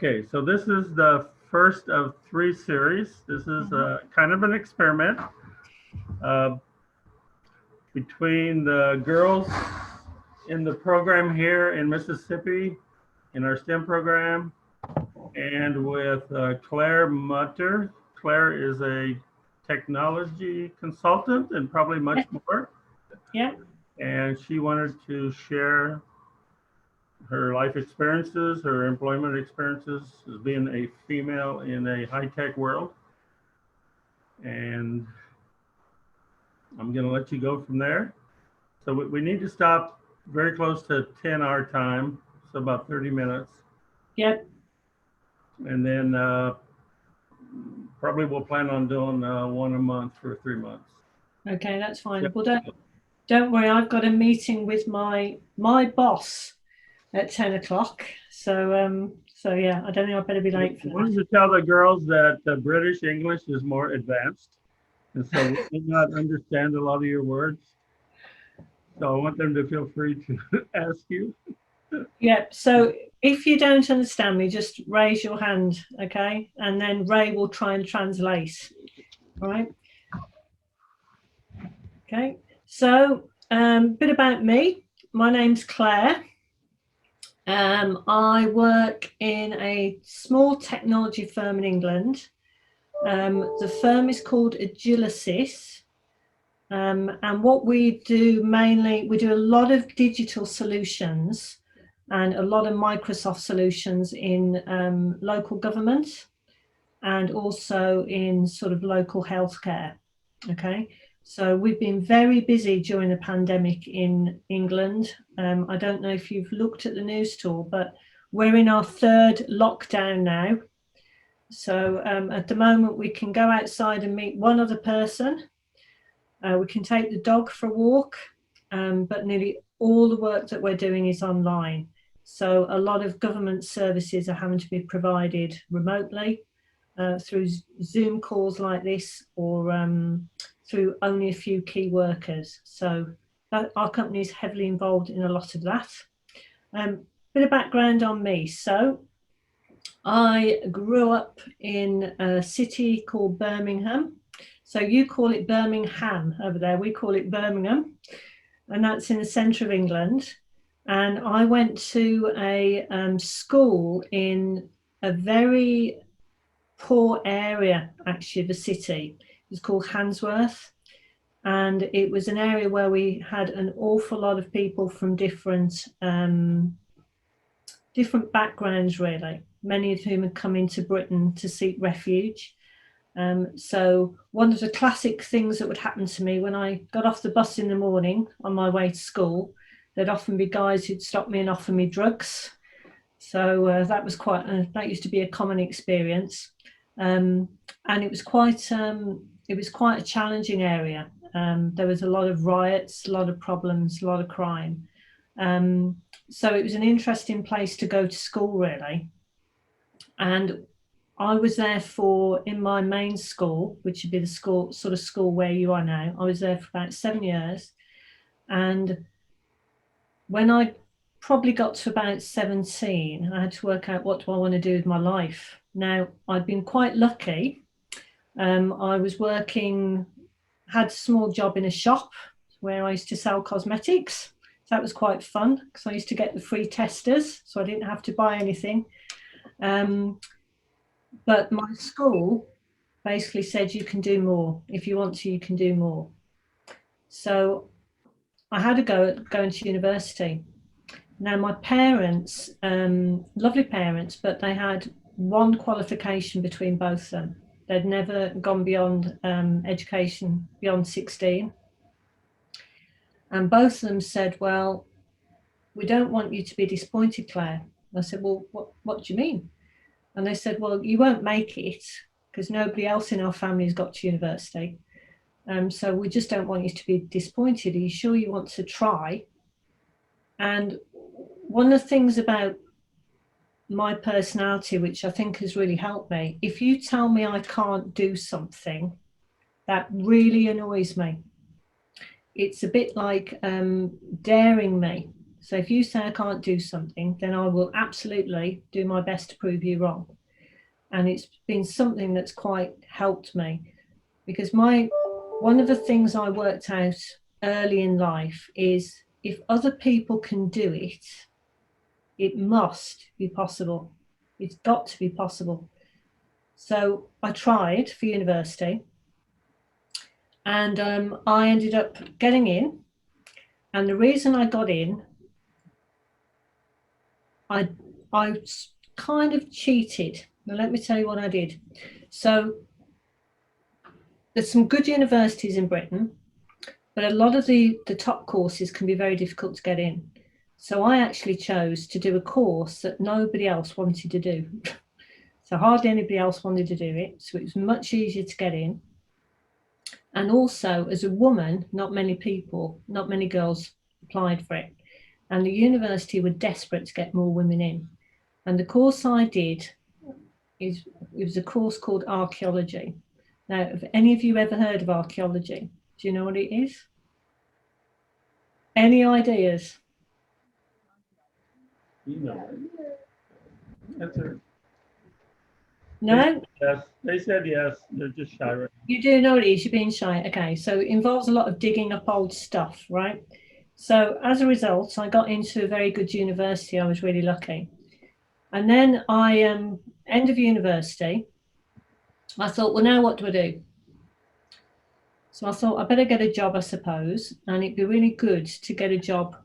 Okay, so this is the first of 3 series. This is kind of an experiment uh, between the girls in the program here in Mississippi in our STEM program and with Claire Mutter. Claire is a technology consultant and probably much more. Yeah. And she wanted to share her life experiences, her employment experiences as being a female in a high-tech world. And I'm going to let you go from there. So we need to stop very close to 10 our time, so about 30 minutes. Yep. And then probably we'll plan on doing one a month for 3 months. Okay, that's fine. Yep. Well, don't worry, I've got a meeting with my boss at 10 o'clock. So yeah, I don't think I better be late for that. I wanted to tell the girls that the British English is more advanced, and so we may not understand a lot of your words. So I want them to feel free to ask you. Yep. So if you don't understand me, just raise your hand, okay? And then Ray will try and translate. All right. Okay. So bit about me. My name's Claire. I work in a small technology firm in England. The firm is called Agilicis. And what we do mainly, we do a lot of digital solutions and a lot of Microsoft solutions in local government and also in sort of local healthcare. Okay. So we've been very busy during the pandemic in England. I don't know if you've looked at the news at all, but we're in our 3rd lockdown now. So at the moment, we can go outside and meet one other person. We can take the dog for a walk, but nearly all the work that we're doing is online. So a lot of government services are having to be provided remotely through Zoom calls like this or through only a few key workers. So our company is heavily involved in a lot of that. Bit of background on me. So I grew up in a city called Birmingham. So you call it Birmingham over there. We call it Birmingham. And that's in the centre of England. And I went to a school in a very poor area, actually, of the city. It was called Handsworth. And it was an area where we had an awful lot of people from different backgrounds, really. Many of whom had come into Britain to seek refuge. So one of the classic things that would happen to me when I got off the bus in the morning on my way to school, there'd often be guys who'd stop me and offer me drugs. So that was that used to be a common experience. And it was quite a challenging area. There was a lot of riots, a lot of problems, a lot of crime. So it was an interesting place to go to school, really. And I was there in my main school, which would be the school where you are now. I was there for about 7 years. And when I probably got to about 17, I had to work out what do I want to do with my life. Now, I'd been quite lucky. I was had a small job in a shop where I used to sell cosmetics. So that was quite fun because I used to get the free testers, so I didn't have to buy anything. But my school basically said you can do more. If you want to, you can do more. So I had to go into university. Now, my parents, lovely parents, but they had one qualification between both of them. They'd never gone beyond education beyond 16. And both of them said, well, we don't want you to be disappointed, Claire. I said, well, what do you mean? And they said, well, you won't make it because nobody else in our family has got to university. So we just don't want you to be disappointed. Are you sure you want to try? And one of the things about my personality, which I think has really helped me, if you tell me I can't do something, that really annoys me. It's a bit like daring me. So if you say I can't do something, then I will absolutely do my best to prove you wrong. And it's been something that's quite helped me, because one of the things I worked out early in life is if other people can do it, it must be possible. It's got to be possible. So I tried for university, and I ended up getting in. And the reason I got in, I kind of cheated. Now, let me tell you what I did. So there's some good universities in Britain, but a lot of the top courses can be very difficult to get in. So I actually chose to do a course that nobody else wanted to do. So hardly anybody else wanted to do it. So it was much easier to get in. And also, as a woman, not many girls applied for it. And the university were desperate to get more women in. And the course I did, it was a course called archaeology. Now, have any of you ever heard of archaeology? Do you know what it is? Any ideas? You know it. Answer. No? Yes, they said yes. They're just shy right now. You do know what it is, you're being shy. Okay, so it involves a lot of digging up old stuff, right? So as a result, I got into a very good university. I was really lucky. And then end of university, I thought, well, now what do I do? So I thought I better get a job, I suppose, and it'd be really good to get a job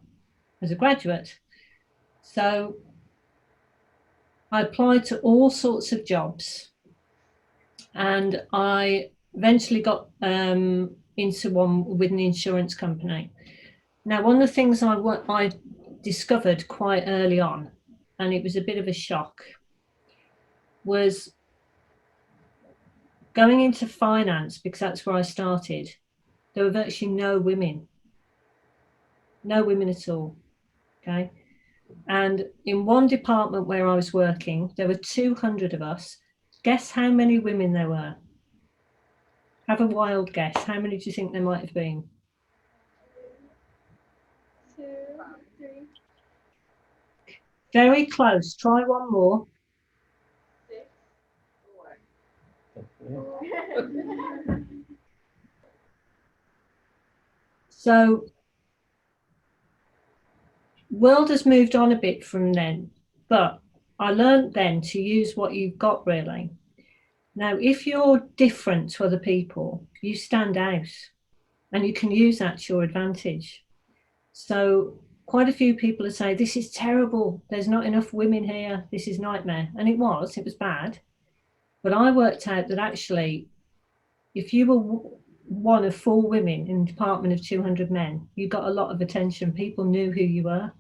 as a graduate. So I applied to all sorts of jobs, and I eventually got into one with an insurance company. Now, one of the things I discovered quite early on, and it was a bit of a shock, was going into finance, because that's where I started. There were virtually no women at all. Okay. And in one department where I was working, there were 200 of us. Guess how many women there were? Have a wild guess. How many do you think there might have been? 2, 3. Very close. Try one more. 6, 4. So, world has moved on a bit from then, but I learned then to use what you've got, really. Now, if you're different to other people, you stand out, and you can use that to your advantage. So quite a few people would say, this is terrible, there's not enough women here, this is nightmare. And it was bad. But I worked out that actually, if you were one of 4 women in a department of 200 men, you got a lot of attention. People knew who you were,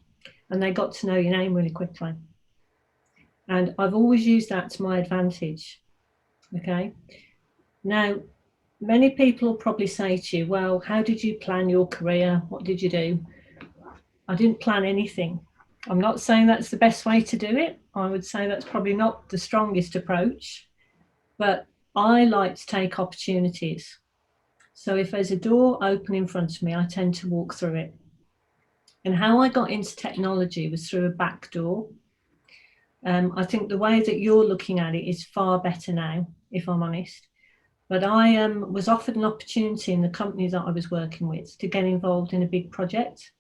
and they got to know your name really quickly. And I've always used that to my advantage. Okay. Now, many people will probably say to you, well, how did you plan your career? What did you do? I didn't plan anything. I'm not saying that's the best way to do it. I would say that's probably not the strongest approach, but I like to take opportunities. So if there's a door open in front of me, I tend to walk through it. And how I got into technology was through a back door. I think the way that you're looking at it is far better now, if I'm honest. But I was offered an opportunity in the company that I was working with to get involved in a big project.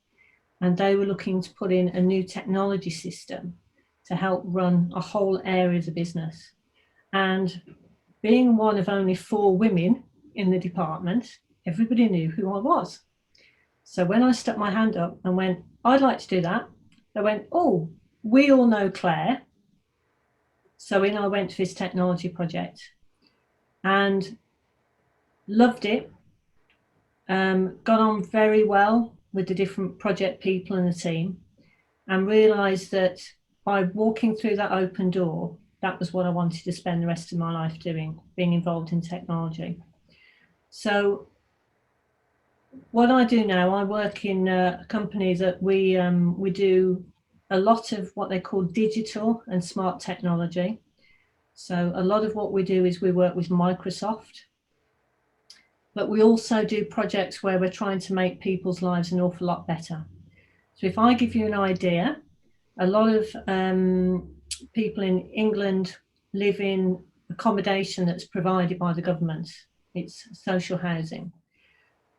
And they were looking to put in a new technology system to help run a whole area of the business. And being one of only 4 women in the department, everybody knew who I was. So when I stuck my hand up and went, I'd like to do that, they went, oh, we all know Claire. So in I went to this technology project and loved it. Got on very well with the different project people in the team, and realised that by walking through that open door, that was what I wanted to spend the rest of my life doing, being involved in technology. So what I do now, I work in a company that we do a lot of what they call digital and smart technology. So a lot of what we do is we work with Microsoft, but we also do projects where we're trying to make people's lives an awful lot better. So if I give you an idea, a lot of people in England live in accommodation that's provided by the government. It's social housing.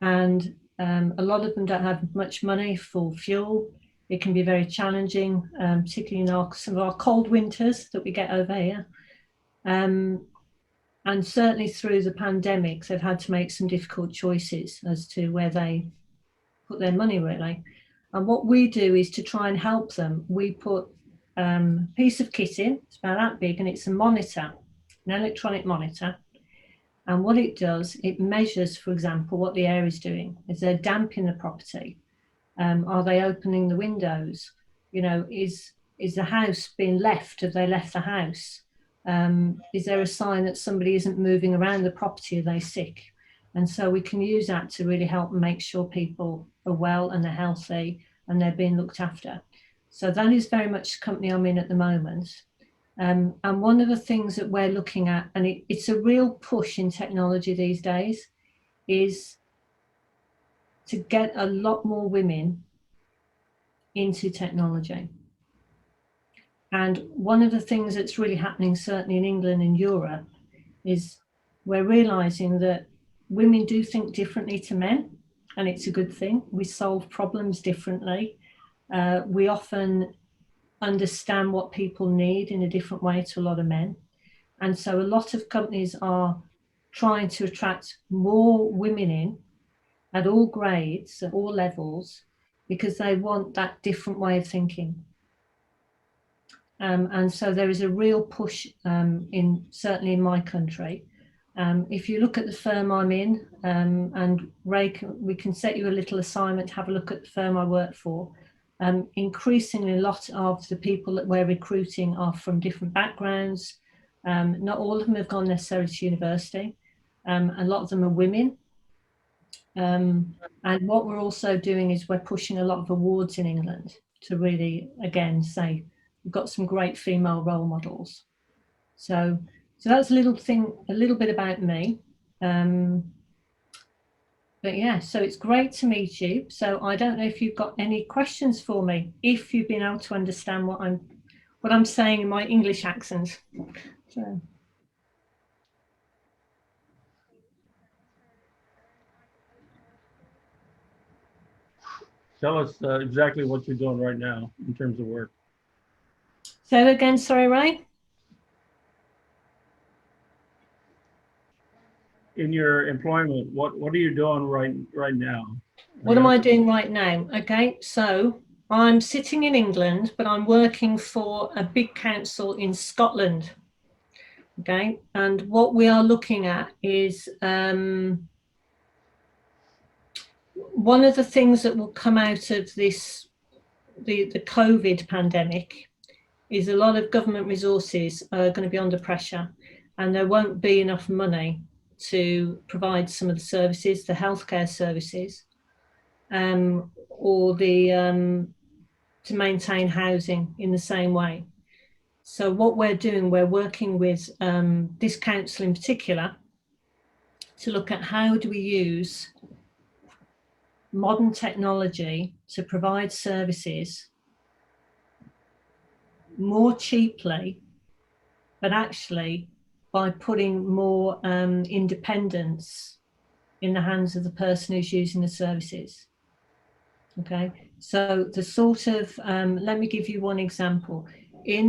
And a lot of them don't have much money for fuel. It can be very challenging, particularly in some of our cold winters that we get over here. And certainly through the pandemic, they've had to make some difficult choices as to where they put their money, really. And what we do is to try and help them. We put a piece of kit in, it's about that big, and it's a monitor, an electronic monitor. And what it does, it measures, for example, what the air is doing. Is there damp in the property? Are they opening the windows? You know, is the house being left? Have they left the house? Is there a sign that somebody isn't moving around the property? Are they sick? And so we can use that to really help make sure people are well and they're healthy and they're being looked after. So that is very much the company I'm in at the moment. And one of the things that we're looking at, and it's a real push in technology these days, is to get a lot more women into technology. And one of the things that's really happening, certainly in England and Europe, is we're realizing that women do think differently to men, and it's a good thing. We solve problems differently. We often understand what people need in a different way to a lot of men. And so a lot of companies are trying to attract more women in at all grades, at all levels, because they want that different way of thinking. And so there is a real push certainly in my country. If you look at the firm I'm in, and Ray, we can set you a little assignment to have a look at the firm I work for. Increasingly, a lot of the people that we're recruiting are from different backgrounds. Not all of them have gone necessarily to university. A lot of them are women. And what we're also doing is we're pushing a lot of awards in England to really, again, say we've got some great female role models. So that's a little bit about me. But yeah, so it's great to meet you. So I don't know if you've got any questions for me, if you've been able to understand what I'm saying in my English accent. So. Tell us exactly what you're doing right now in terms of work. Say that again, sorry, Ray. In your employment, what are you doing right now? What am I doing right now? Okay, so I'm sitting in England, but I'm working for a big council in Scotland. Okay, and what we are looking at is one of the things that will come out of this, the COVID pandemic, is a lot of government resources are going to be under pressure, and there won't be enough money to provide some of the services, the healthcare services, or the to maintain housing in the same way. So what we're doing, we're working with this council in particular to look at how do we use modern technology to provide services more cheaply, but actually by putting more independence in the hands of the person who's using the services. Okay, so the sort of, let me give you one example. If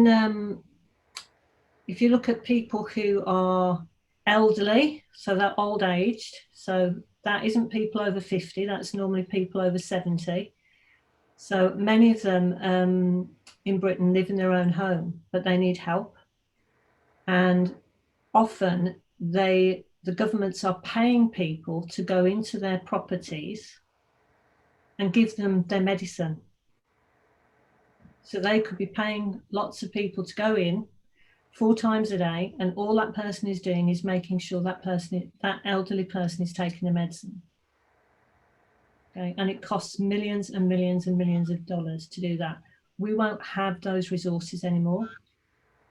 you look at people who are elderly, so they're old aged, so that isn't people over 50, that's normally people over 70. So many of them in Britain live in their own home, but they need help. And often the governments are paying people to go into their properties and give them their medicine. So they could be paying lots of people to go in 4 times a day, and all that person is doing is making sure that elderly person is taking the medicine. Okay, and it costs millions and millions and millions of dollars to do that. We won't have those resources anymore.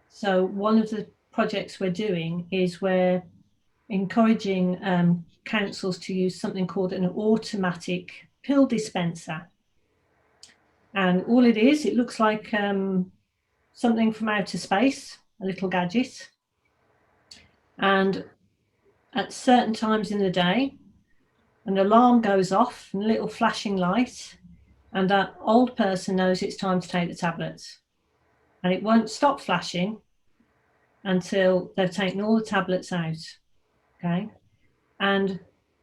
So one of the projects we're doing is we're encouraging councils to use something called an automatic pill dispenser. And all it is, it looks like something from outer space, a little gadget. And at certain times in the day, an alarm goes off, and a little flashing light, and that old person knows it's time to take the tablets. And it won't stop flashing until they've taken all the tablets out. Okay. And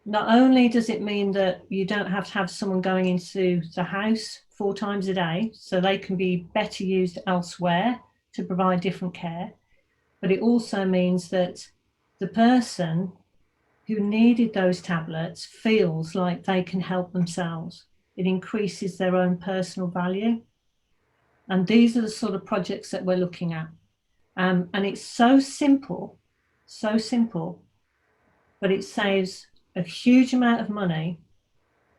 not only does it mean that you don't have to have someone going into the house 4 times a day, so they can be better used elsewhere to provide different care, but it also means that the person who needed those tablets feels like they can help themselves. It increases their own personal value. And these are the sort of projects that we're looking at. And it's so simple, but it saves a huge amount of money,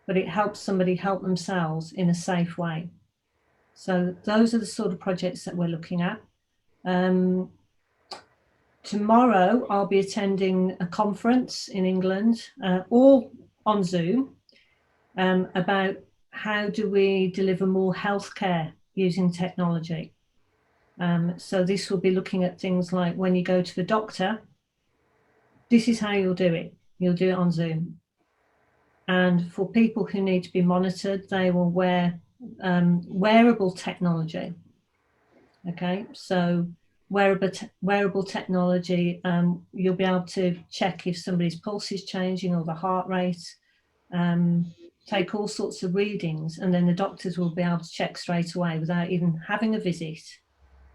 but it helps somebody help themselves in a safe way. So those are the sort of projects that we're looking at. Tomorrow, I'll be attending a conference in England, all on Zoom, about how do we deliver more healthcare using technology. So this will be looking at things like when you go to the doctor, this is how you'll do it. You'll do it on Zoom. And for people who need to be monitored, they will wear wearable technology. Okay, so wearable technology, you'll be able to check if somebody's pulse is changing or the heart rate, take all sorts of readings, and then the doctors will be able to check straight away without even having a visit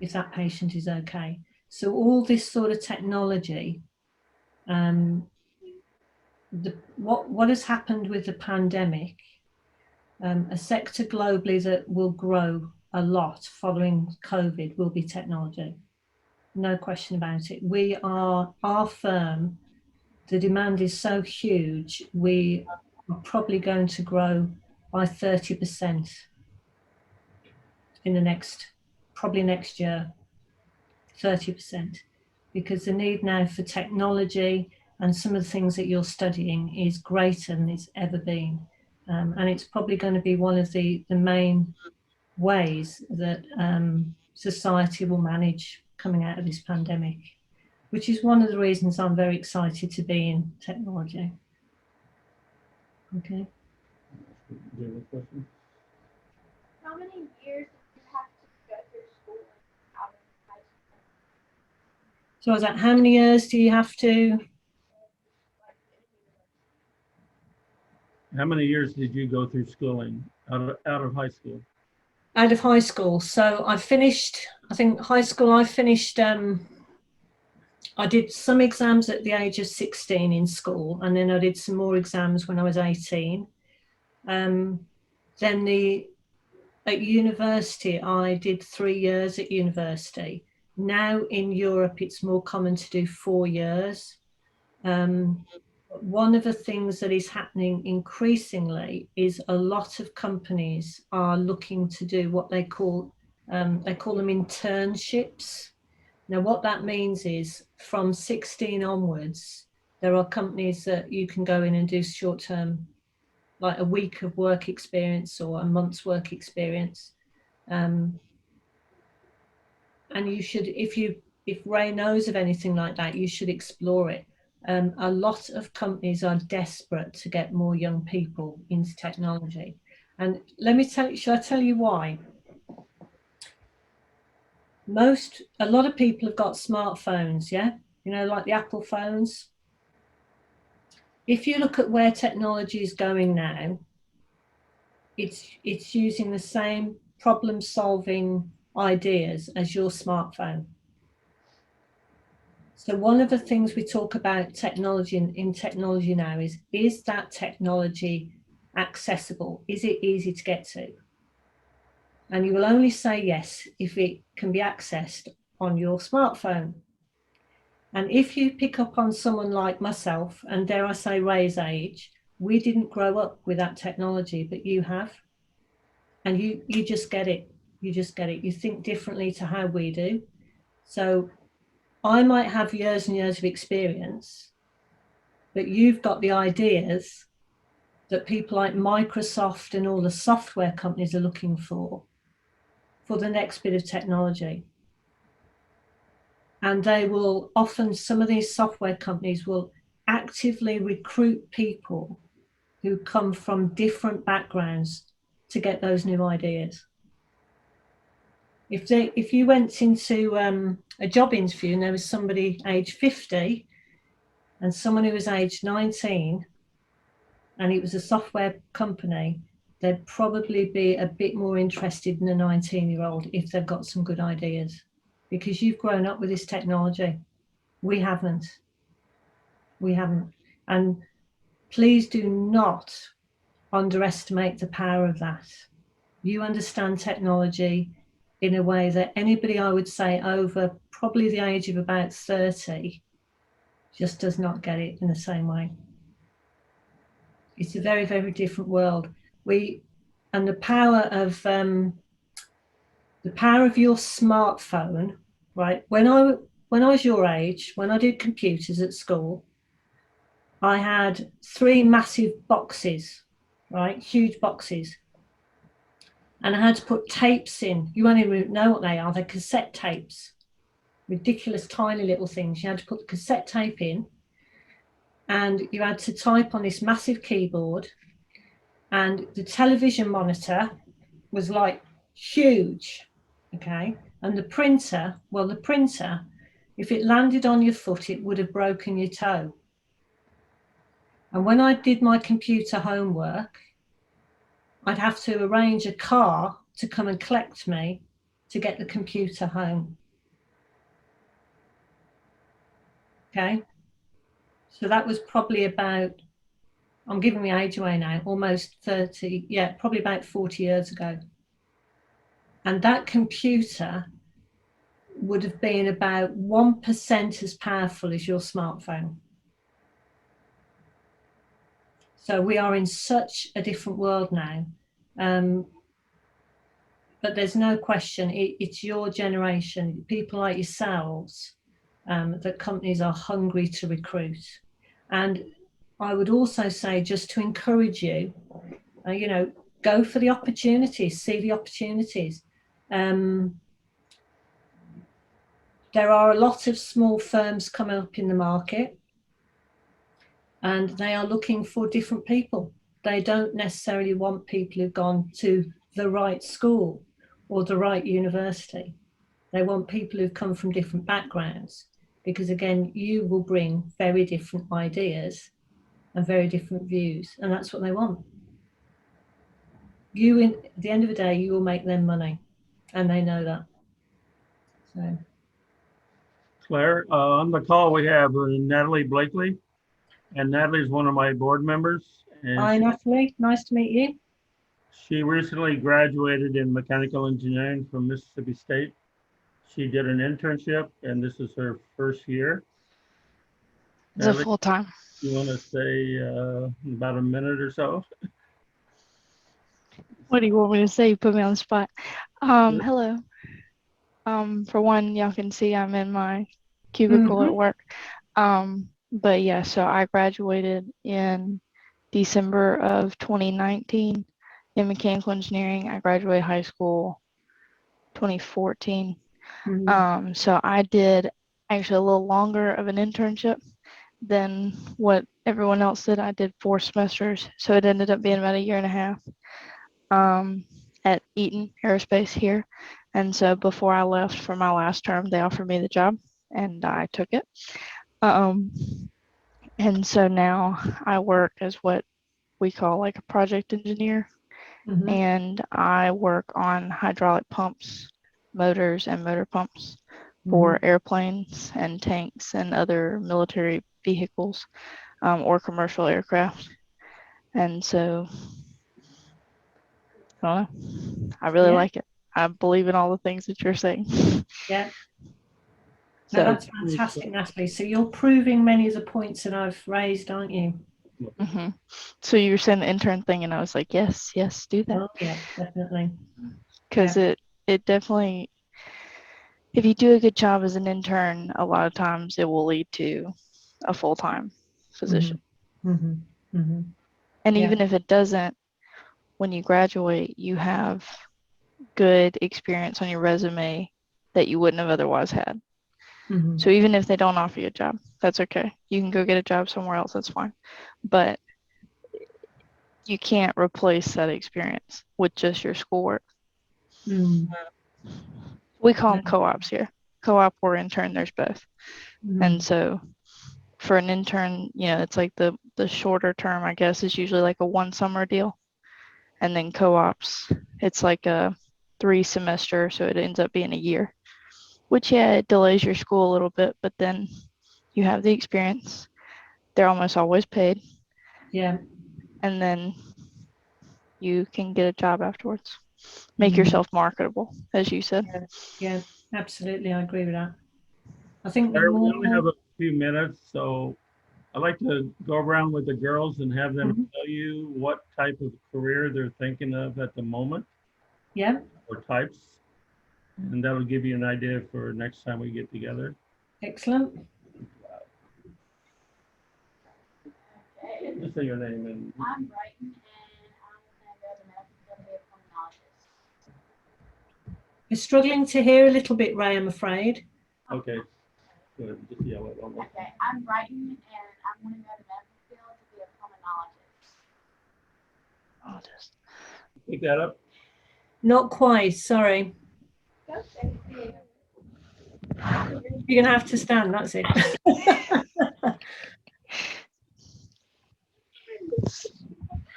if that patient is okay. So all this sort of technology, what has happened with the pandemic, a sector globally that will grow a lot following COVID will be technology. No question about it. Our firm, the demand is so huge, we are probably going to grow by 30% in probably next year, 30%, because the need now for technology and some of the things that you're studying is greater than it's ever been. And it's probably going to be one of the main ways that society will manage coming out of this pandemic, which is one of the reasons I'm very excited to be in technology. Okay. Do you have a question? How many years did you have to go through school out of high school? So is that how many years do you have to? How many years did you go through schooling out of high school? Out of high school. So I finished, I think high school, I finished, I did some exams at the age of 16 in school, and then I did some more exams when I was 18. Then at university, I did 3 years at university. Now in Europe, it's more common to do 4 years. One of the things that is happening increasingly is a lot of companies are looking to do what they call them internships. Now, what that means is from 16 onwards, there are companies that you can go in and do short-term, like a week of work experience or a month's work experience. And you should, if Ray knows of anything like that, you should explore it. A lot of companies are desperate to get more young people into technology. And let me tell you, shall I tell you why? A lot of people have got smartphones, yeah? You know, like the Apple phones. If you look at where technology is going now, it's using the same problem-solving ideas as your smartphone. So one of the things we talk about technology in technology now is that technology accessible? Is it easy to get to? And you will only say yes if it can be accessed on your smartphone. And if you pick up on someone like myself, and dare I say Ray's age, we didn't grow up with that technology, but you have. And you just get it. You just get it. You think differently to how we do. So I might have years and years of experience, but you've got the ideas that people like Microsoft and all the software companies are looking for. for the next bit of technology. And they will often, some of these software companies will actively recruit people who come from different backgrounds to get those new ideas. If you went into a job interview and there was somebody aged 50 and someone who was aged 19, and it was a software company, they'd probably be a bit more interested in a 19-year-old if they've got some good ideas, because you've grown up with this technology. We haven't. And please do not underestimate the power of that. You understand technology in a way that anybody, I would say, over probably the age of about 30 just does not get it in the same way. It's a very, very different world. And the power of your smartphone, right? When I was your age, when I did computers at school, I had 3 massive boxes, right? Huge boxes. And I had to put tapes in. You won't even know what they are. They're cassette tapes. Ridiculous, tiny little things. You had to put the cassette tape in, and you had to type on this massive keyboard. And the television monitor was like huge, okay? And the printer, if it landed on your foot, it would have broken your toe. And when I did my computer homework, I'd have to arrange a car to come and collect me to get the computer home. Okay? So that was probably about, I'm giving my age away now, almost 30, yeah, probably about 40 years ago. And that computer would have been about 1% as powerful as your smartphone. So we are in such a different world now. But there's no question, it's your generation, people like yourselves, that companies are hungry to recruit. And I would also say, just to encourage you, go for the opportunities, see the opportunities. There are a lot of small firms coming up in the market, and they are looking for different people. They don't necessarily want people who've gone to the right school or the right university. They want people who've come from different backgrounds, because again, you will bring very different ideas and very different views, and that's what they want. At the end of the day, you will make them money, and they know that. So, Claire, on the call we have Natalie Blakely, and Natalie is one of my board members. And hi, Natalie. Nice to meet you. she recently graduated in mechanical engineering from Mississippi State. She did an internship, and this is her first year. It's a full time. You want to say about a minute or so? What do you want me to say? You put me on the spot. Hello. For one, y'all can see I'm in my cubicle at work. But yeah, so I graduated in December of 2019 in mechanical engineering. I graduated high school 2014. So I did actually a little longer of an internship than what everyone else did. I did 4 semesters, so it ended up being about a year and a half at Eaton Aerospace here. And so before I left for my last term, they offered me the job, and I took it. And so now I work as what we call like a project engineer, and I work on hydraulic pumps, motors, and motor pumps for airplanes and tanks and other military vehicles, or commercial aircraft. And so I don't know, I really like it. I believe in all the things that you're saying. Yeah. So No, that's fantastic, Natalie. So you're proving many of the points that I've raised, aren't you? So you were saying the intern thing, and I was like, yes, do that. Oh, yeah, definitely. Because it definitely, if you do a good job as an intern, a lot of times it will lead to a full-time position. And even if it doesn't, when you graduate, you have good experience on your resume that you wouldn't have otherwise had. Mhm. So even if they don't offer you a job, that's okay. You can go get a job somewhere else, that's fine. But you can't replace that experience with just your schoolwork. Mm. We call them co-ops here. Co-op or intern, there's both. And so for an intern, it's like the shorter term, I guess, is usually like a 1 summer deal. And then co-ops, it's like a 3 semester, so it ends up being a year. Which, yeah, it delays your school a little bit, but then you have the experience. They're almost always paid. Yeah. And then you can get a job afterwards. Make yourself marketable, as you said. Yeah, absolutely. I agree with that. I think the Claire, we only have more, a few minutes, so I'd like to go around with the girls and have them Mhm. tell you what type of career they're thinking of at the moment, yeah, or types. And that'll give you an idea for next time we get together. excellent. Just say your name and I'm Brighton, and I'm going to go to medical school to be a pulmonologist. We're struggling to hear a little bit, Ray, I'm afraid. okay. Good. Just yell it one more. Okay, I'm Brighton, and I'm going to go to medical school to be a pulmonologist. I'll just Pick that up. Not quite, sorry. Okay. You're going to have to stand, that's it.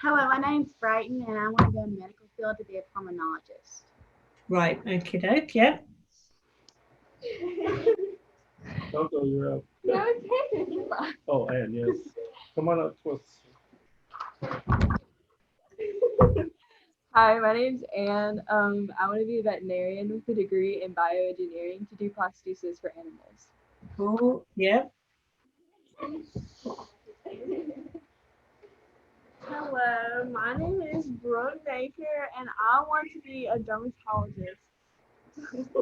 Hello, my name's Brighton, and I want to go to medical field to be a pulmonologist. Right, okie doke, yeah. Coco, you're up. No, it's Oh, Ann, yes. Come on up, twist. Hi, my name's Anne. I want to be a veterinarian with a degree in bioengineering to do prosthesis for animals. Cool, yeah. Hello, my name is Brooke Baker, and I want to be a dermatologist.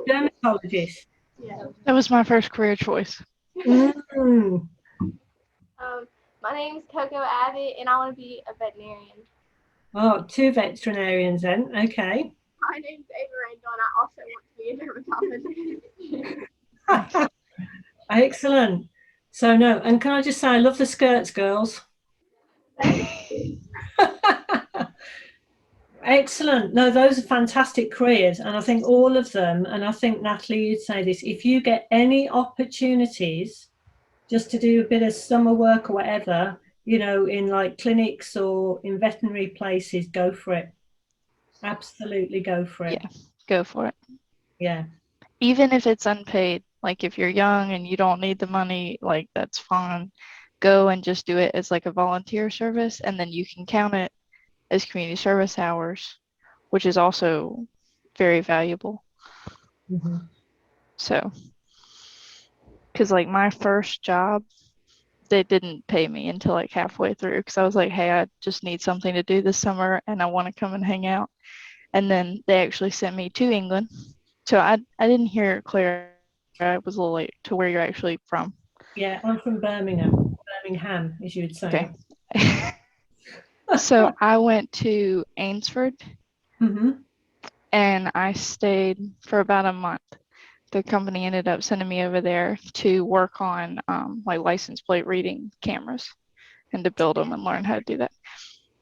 Dermatologist. Yeah. That was my first career choice. Mm. My name is Coco Abbott, and I want to be a veterinarian. Oh, 2 veterinarians then, okay. My name's Ava Randall, and I also want to be a dermatologist. Excellent. So no, and can I just say, I love the skirts, girls. Excellent. No, those are fantastic careers. And I think all of them, and I think Natalie, you'd say this, if you get any opportunities just to do a bit of summer work or whatever, in like clinics or in veterinary places, go for it. Absolutely go for it. Yeah, go for it. Yeah. Even if it's unpaid, like if you're young and you don't need the money, like that's fine. Go and just do it as like a volunteer service, and then you can count it as community service hours, which is also very valuable. Mm-hmm. So, because like my first job, they didn't pay me until like halfway through, because I was like, hey, I just need something to do this summer and I want to come and hang out. And then they actually sent me to England. So I didn't hear Claire. I was a little late to where you're actually from. Yeah, I'm from Birmingham, as you would say. Okay. So I went to Ainsford, Mm-hmm. and I stayed for about a month. The company ended up sending me over there to work on like license plate reading cameras and to build them and learn how to do that.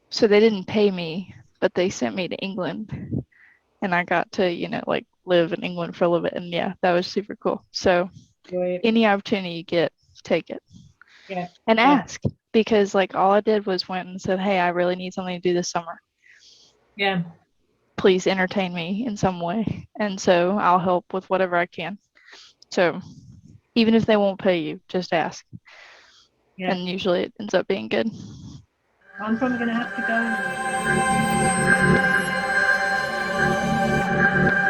So they didn't pay me, but they sent me to England, and I got to, like live in England for a little bit. And yeah, that was super cool. So any opportunity you get, take it. Yeah. And ask, because like all I did was went and said, hey, I really need something to do this summer. Yeah. Please entertain me in some way. And so I'll help with whatever I can. So even if they won't pay you, just ask. Yeah. And usually it ends up being good. I'm probably going to have to go.